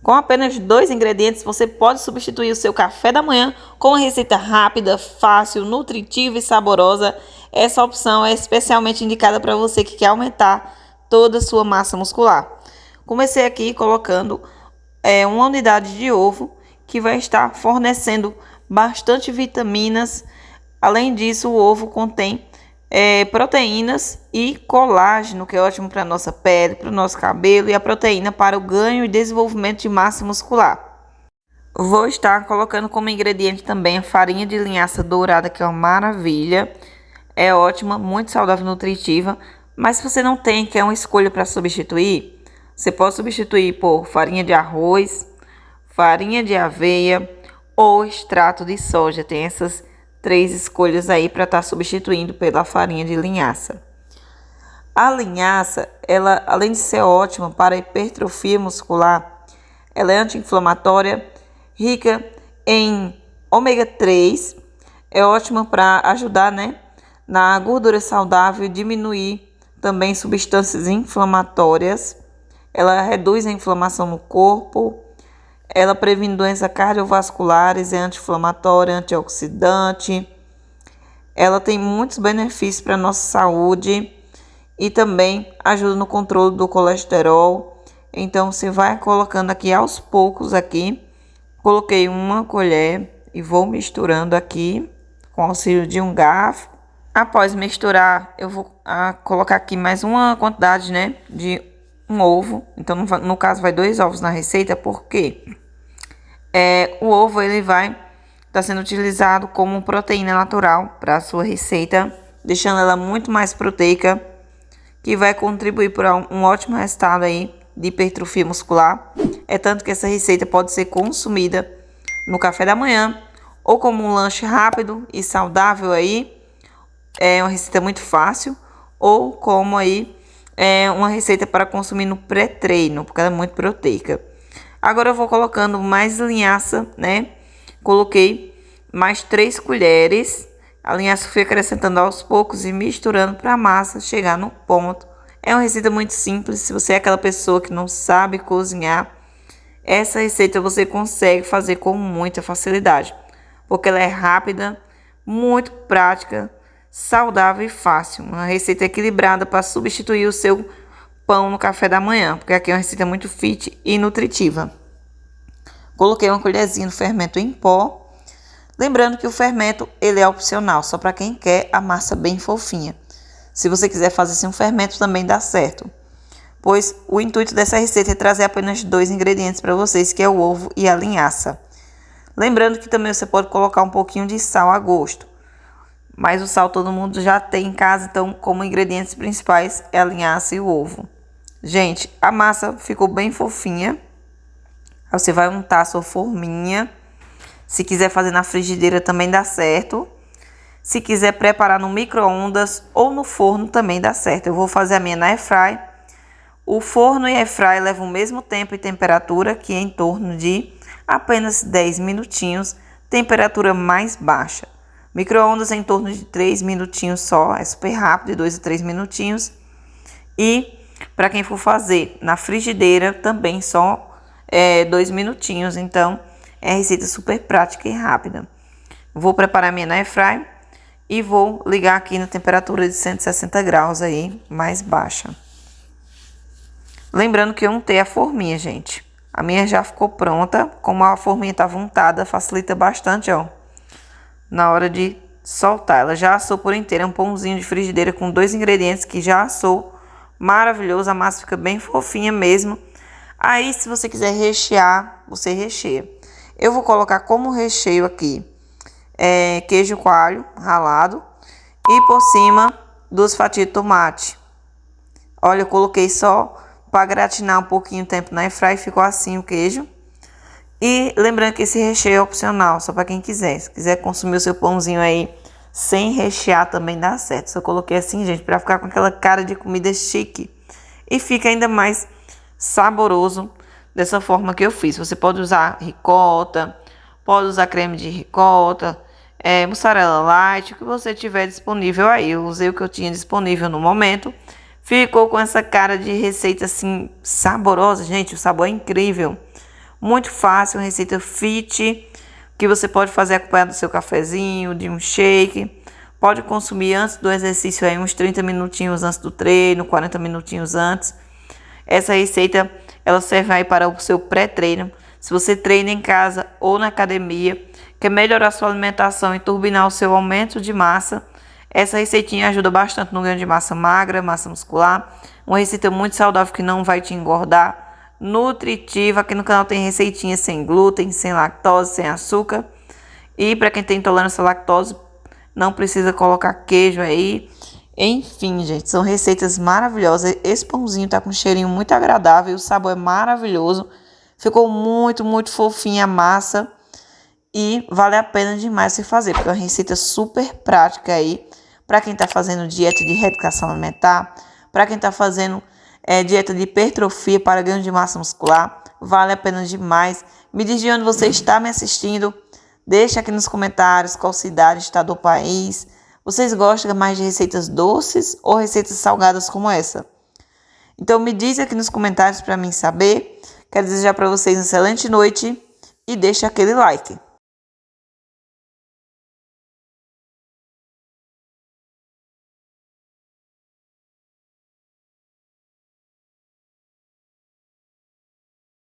Com apenas 2 ingredientes, você pode substituir o seu café da manhã com uma receita rápida, fácil, nutritiva e saborosa. Essa opção é especialmente indicada para você que quer aumentar toda a sua massa muscular. Comecei aqui colocando uma unidade de ovo que vai estar fornecendo bastante vitaminas. Além disso, o ovo contém proteínas e colágeno, que é ótimo para a nossa pele, para o nosso cabelo, e a proteína para o ganho e desenvolvimento de massa muscular. Vou estar colocando como ingrediente também a farinha de linhaça dourada, que é uma maravilha, é ótima, muito saudável e nutritiva, mas se você não tem, quer uma escolha para substituir, você pode substituir por farinha de arroz, farinha de aveia ou extrato de soja. Tem essas 3 escolhas aí para estar substituindo pela farinha de linhaça. A linhaça, ela, além de ser ótima para a hipertrofia muscular, ela é anti-inflamatória, rica em ômega 3, é ótima para ajudar, na gordura saudável e diminuir também substâncias inflamatórias. Ela reduz a inflamação no corpo, ela previne doenças cardiovasculares, é anti-inflamatória, antioxidante. Ela tem muitos benefícios para a nossa saúde e também ajuda no controle do colesterol. Então, você vai colocando aqui aos poucos aqui. Coloquei 1 colher e vou misturando aqui com auxílio de um garfo. Após misturar, eu vou colocar aqui mais uma quantidade, de um ovo. Então, no caso, vai 2 ovos na receita, porque o ovo ele vai estar sendo utilizado como proteína natural para a sua receita, deixando ela muito mais proteica, que vai contribuir para um ótimo resultado aí de hipertrofia muscular. É tanto que essa receita pode ser consumida no café da manhã ou como um lanche rápido e saudável aí. É uma receita muito fácil, ou como aí uma receita para consumir no pré-treino, porque ela é muito proteica. Agora eu vou colocando mais linhaça, Coloquei mais 3 colheres. A linhaça fui acrescentando aos poucos e misturando para a massa chegar no ponto. É uma receita muito simples. Se você é aquela pessoa que não sabe cozinhar, essa receita você consegue fazer com muita facilidade, porque ela é rápida, muito prática, saudável e fácil. Uma receita equilibrada para substituir o seu pão no café da manhã, porque aqui é uma receita muito fit e nutritiva. Coloquei 1 colherzinha no fermento em pó. Lembrando que o fermento ele é opcional, só para quem quer a massa bem fofinha. Se você quiser fazer sem um fermento também dá certo, pois o intuito dessa receita é trazer apenas 2 ingredientes para vocês, que é o ovo e a linhaça. Lembrando que também você pode colocar um pouquinho de sal a gosto, mas o sal todo mundo já tem em casa, então como ingredientes principais é a linhaça e o ovo. Gente, a massa ficou bem fofinha. Aí você vai untar a sua forminha. Se quiser fazer na frigideira também dá certo. Se quiser preparar no micro-ondas ou no forno também dá certo. Eu vou fazer a minha na airfry. O forno e a airfry levam o mesmo tempo e temperatura, que é em torno de apenas 10 minutinhos, temperatura mais baixa. Micro-ondas é em torno de 3 minutinhos só, é super rápido, de 2 a 3 minutinhos. E para quem for fazer na frigideira também só 2 minutinhos, então é receita super prática e rápida. Vou preparar minha na airfry e vou ligar aqui na temperatura de 160 graus aí, mais baixa. Lembrando que eu untei a forminha, gente. A minha já ficou pronta, como a forminha estava untada, facilita bastante, ó, na hora de soltar. Ela já assou por inteira, é um pãozinho de frigideira com 2 ingredientes que já assou, maravilhoso, a massa fica bem fofinha mesmo. Aí, se você quiser rechear, você recheia. Eu vou colocar como recheio aqui queijo coalho ralado e por cima 2 fatias de tomate. Olha, eu coloquei só para gratinar um pouquinho o tempo na airfry, ficou assim o queijo. E lembrando que esse recheio é opcional, só para quem quiser. Se quiser consumir o seu pãozinho aí sem rechear também dá certo. Só coloquei assim, gente, para ficar com aquela cara de comida chique. E fica ainda mais saboroso dessa forma que eu fiz. Você pode usar ricota, pode usar creme de ricota, mussarela light, o que você tiver disponível aí. Eu usei o que eu tinha disponível no momento. Ficou com essa cara de receita assim saborosa, gente, o sabor é incrível. Muito fácil, uma receita fit, que você pode fazer acompanhado do seu cafezinho, de um shake. Pode consumir antes do exercício, aí, uns 30 minutinhos antes do treino, 40 minutinhos antes. Essa receita, ela serve aí para o seu pré-treino. Se você treina em casa ou na academia, quer melhorar sua alimentação e turbinar o seu aumento de massa, essa receitinha ajuda bastante no ganho de massa magra, massa muscular. Uma receita muito saudável que não vai te engordar, nutritiva. Aqui no canal tem receitinha sem glúten, sem lactose, sem açúcar. E para quem tem intolerância à lactose, não precisa colocar queijo aí. Enfim, gente, são receitas maravilhosas. Esse pãozinho tá com um cheirinho muito agradável, o sabor é maravilhoso. Ficou muito, muito fofinha a massa e vale a pena demais se fazer, porque é uma receita super prática aí para quem tá fazendo dieta de reeducação alimentar, para quem tá fazendo dieta de hipertrofia para ganho de massa muscular. Vale a pena demais. Me diz de onde você está me assistindo. Deixa aqui nos comentários qual cidade, estado ou país. Vocês gostam mais de receitas doces ou receitas salgadas como essa? Então me diz aqui nos comentários para mim saber. Quero desejar para vocês uma excelente noite e deixa aquele like.